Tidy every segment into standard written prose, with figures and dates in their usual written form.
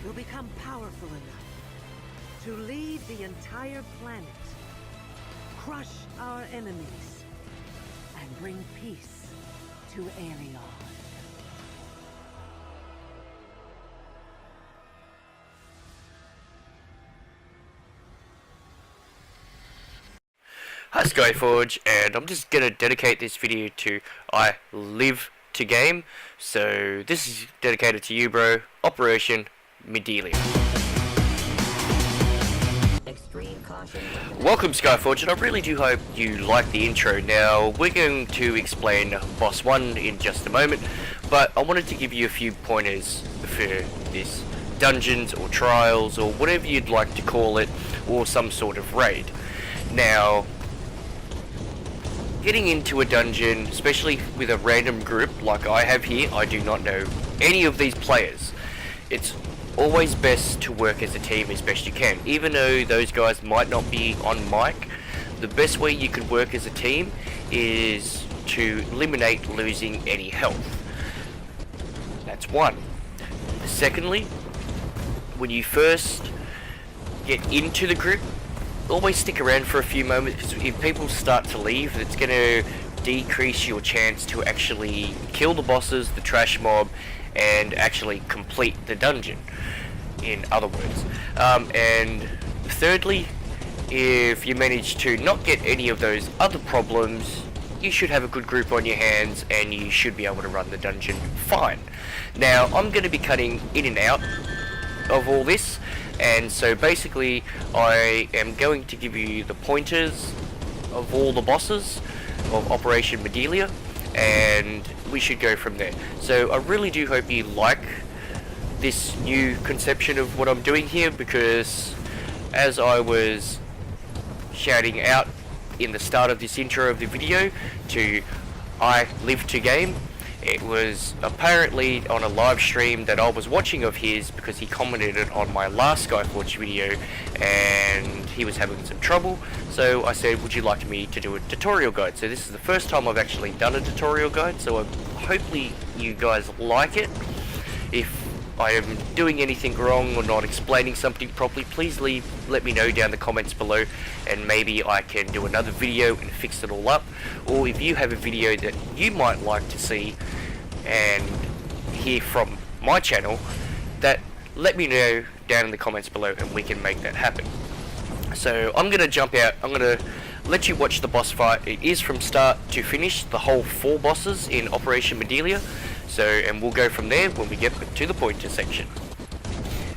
you'll become powerful enough to lead the entire planet, crush our enemies, and bring peace to Aeon. Hi SkyForge, and I'm just going to dedicate this video to I live to game. So this is dedicated to you, bro. Operation Medea. Welcome SkyForge, and I really do hope you like the intro. Now we're going to explain boss 1 in just a moment, but I wanted to give you a few pointers for this dungeons or trials or whatever you'd like to call it, or some sort of raid. Now, getting into a dungeon, especially with a random group like I have here, I do not know any of these players. It's always best to work as a team as best you can. Even though those guys might not be on mic, the best way you can work as a team is to eliminate losing any health. That's one. Secondly, when you first get into the group, always stick around for a few moments, because if people start to leave, it's going to decrease your chance to actually kill the bosses, the trash mob, and actually complete the dungeon, in other words. And thirdly, if you manage to not get any of those other problems, you should have a good group on your hands and you should be able to run the dungeon fine. Now, I'm going to be cutting in and out of all this, and so basically I am going to give you the pointers of all the bosses of Operation Medea, and we should go from there. So I really do hope you like this new conception of what I'm doing here, because as I was shouting out in the start of this intro of the video to I live to game, it was apparently on a live stream that I was watching of his, because he commented on my last SkyForge video and he was having some trouble. So I said, would you like me to do a tutorial guide? So this is the first time I've actually done a tutorial guide, so hopefully you guys like it. If I am doing anything wrong or not explaining something properly, please let me know down in the comments below, and maybe I can do another video and fix it all up. Or if you have a video that you might like to see and hear from my channel, that let me know down in the comments below and we can make that happen. So I'm going to jump out, I'm going to let you watch the boss fight. It is from start to finish, the whole 4 bosses in Operation Medea. So, and we'll go from there when we get to the pointer section.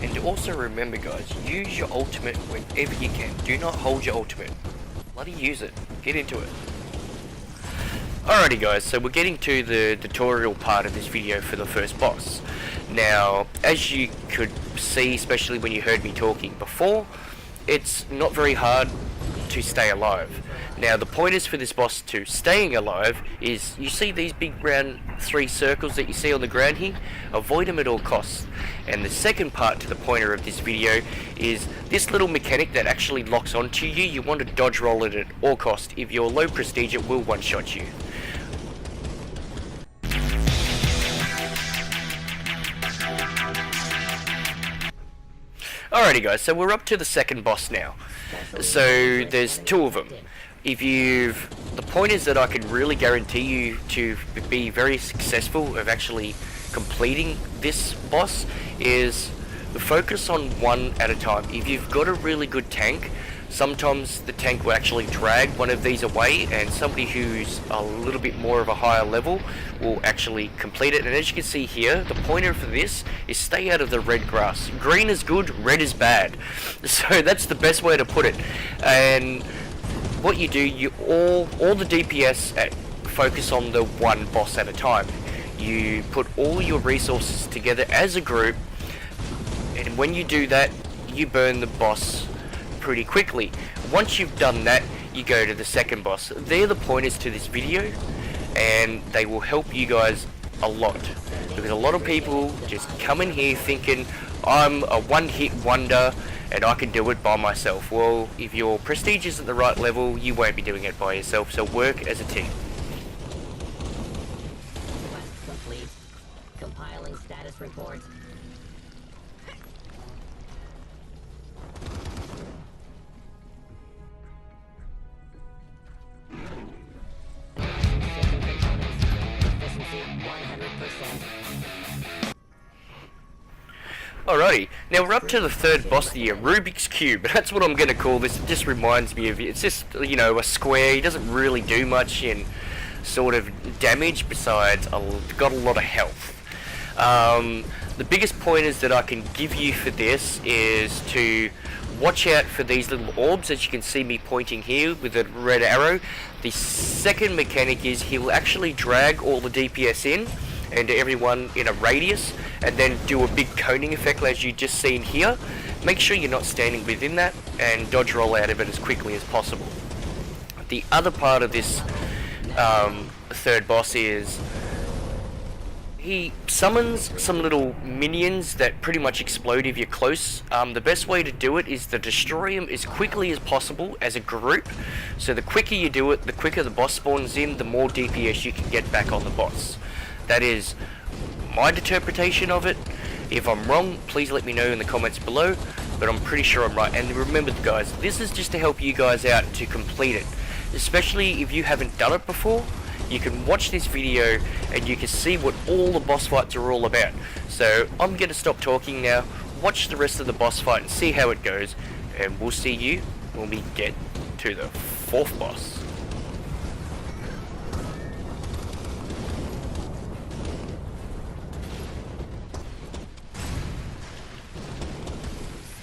And also remember guys, use your ultimate whenever you can. Do not hold your ultimate. Bloody use it. Get into it. Alrighty guys, so we're getting to the tutorial part of this video for the first boss. Now, as you could see, especially when you heard me talking before, it's not very hard to stay alive. Now, the pointers for this boss to staying alive is, you see these big round 3 circles that you see on the ground here? Avoid them at all costs. And the second part to the pointer of this video is this little mechanic that actually locks onto you. You want to dodge roll it at all costs. If you're low prestige, it will one-shot you. Alrighty guys, so we're up to the second boss now. So there's 2 of them. The pointers that I can really guarantee you to be very successful of actually completing this boss is focus on one at a time. If you've got a really good tank, sometimes the tank will actually drag one of these away, and somebody who's a little bit more of a higher level will actually complete it. And as you can see here, the pointer for this is stay out of the red grass. Green is good, red is bad. So that's the best way to put it. And what you do, all the DPS focus on the one boss at a time. You put all your resources together as a group, and when you do that, you burn the boss pretty quickly. Once you've done that, you go to the second boss. They're the pointers to this video, and they will help you guys a lot, because a lot of people just come in here thinking I'm a one-hit wonder and I can do it by myself. Well, if your prestige isn't the right level, you won't be doing it by yourself, so work as a team. Quest complete. Compiling status report. Alrighty, now we're up to the third boss of the year, Rubik's Cube. That's what I'm going to call this. It just reminds me of, it's just, you know, a square. He doesn't really do much in sort of damage, besides got a lot of health. The biggest pointers that I can give you for this is to watch out for these little orbs, as you can see me pointing here with a red arrow. The second mechanic is he will actually drag all the DPS in, and everyone in a radius, and then do a big coning effect as you just seen here. Make sure you're not standing within that, and dodge roll out of it as quickly as possible. The other part of this third boss is he summons some little minions that pretty much explode if you're close. The best way to do it is to destroy them as quickly as possible as a group. So the quicker you do it, the quicker the boss spawns in, the more DPS you can get back on the boss. That is my interpretation of it. If I'm wrong, please let me know in the comments below, but I'm pretty sure I'm right. And remember guys, this is just to help you guys out to complete it. Especially if you haven't done it before, you can watch this video and you can see what all the boss fights are all about. So I'm going to stop talking now, watch the rest of the boss fight and see how it goes, and we'll see you when we get to the fourth boss.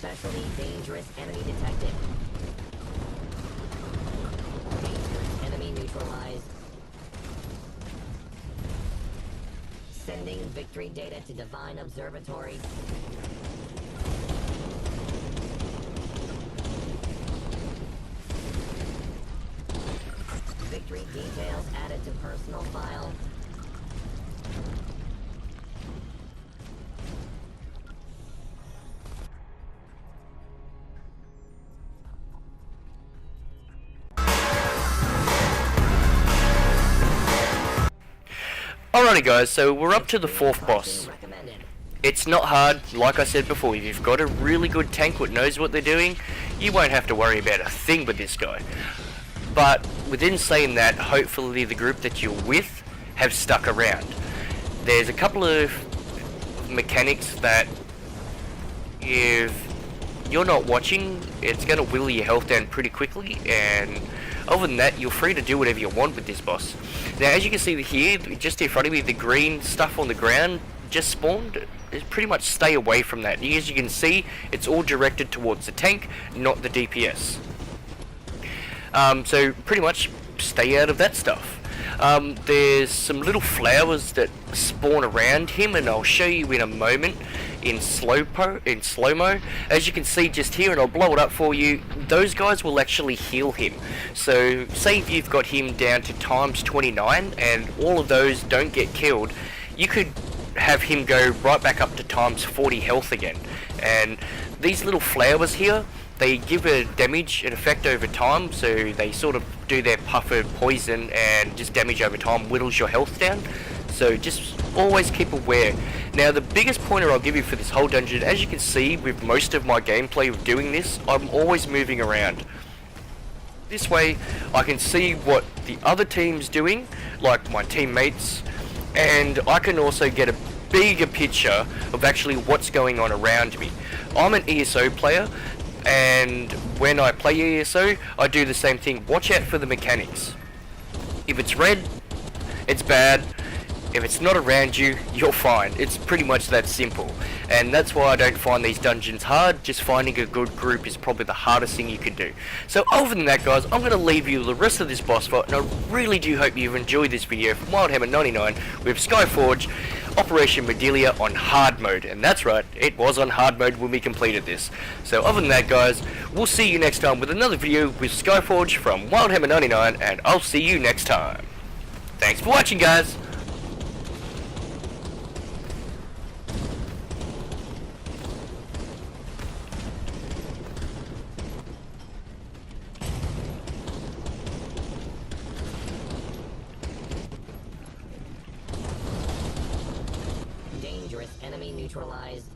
Especially dangerous enemy detected. Dangerous enemy neutralized. Sending victory data to Divine Observatory. Victory details added to personal file. Alrighty guys, so we're up to the fourth boss. It's not hard, like I said before. If you've got a really good tank that knows what they're doing, you won't have to worry about a thing with this guy. But within saying that, hopefully the group that you're with have stuck around. There's a couple of mechanics that if you're not watching, it's going to whittle your health down pretty quickly, and other than that, you're free to do whatever you want with this boss. Now, as you can see here, just in front of me, the green stuff on the ground just spawned. Pretty much stay away from that. As you can see, it's all directed towards the tank, not the DPS. So pretty much stay out of that stuff. There's some little flowers that spawn around him, and I'll show you in a moment in slow-mo. As you can see just here, and I'll blow it up for you, those guys will actually heal him. So say if you've got him down to times 29 and all of those don't get killed, you could have him go right back up to times 40 health again. And these little flowers here, they give a damage and effect over time, so they sort of do their puffer poison and just damage over time, whittles your health down. So just always keep aware. Now the biggest pointer I'll give you for this whole dungeon, as you can see with most of my gameplay of doing this, I'm always moving around. This way I can see what the other team's doing, like my teammates, and I can also get a bigger picture of actually what's going on around me. I'm an ESO player, and when I play ESO, I do the same thing. Watch out for the mechanics. If it's red, it's bad. If it's not around you, you're fine. It's pretty much that simple. And that's why I don't find these dungeons hard. Just finding a good group is probably the hardest thing you can do. So other than that guys, I'm going to leave you the rest of this boss fight, and I really do hope you've enjoyed this video from Wildhammer99 with SkyForge Operation Medea on hard mode. And that's right, it was on hard mode when we completed this. So other than that guys, we'll see you next time with another video with SkyForge from Wildhammer99, and I'll see you next time. Thanks for watching guys. Dangerous enemy neutralized.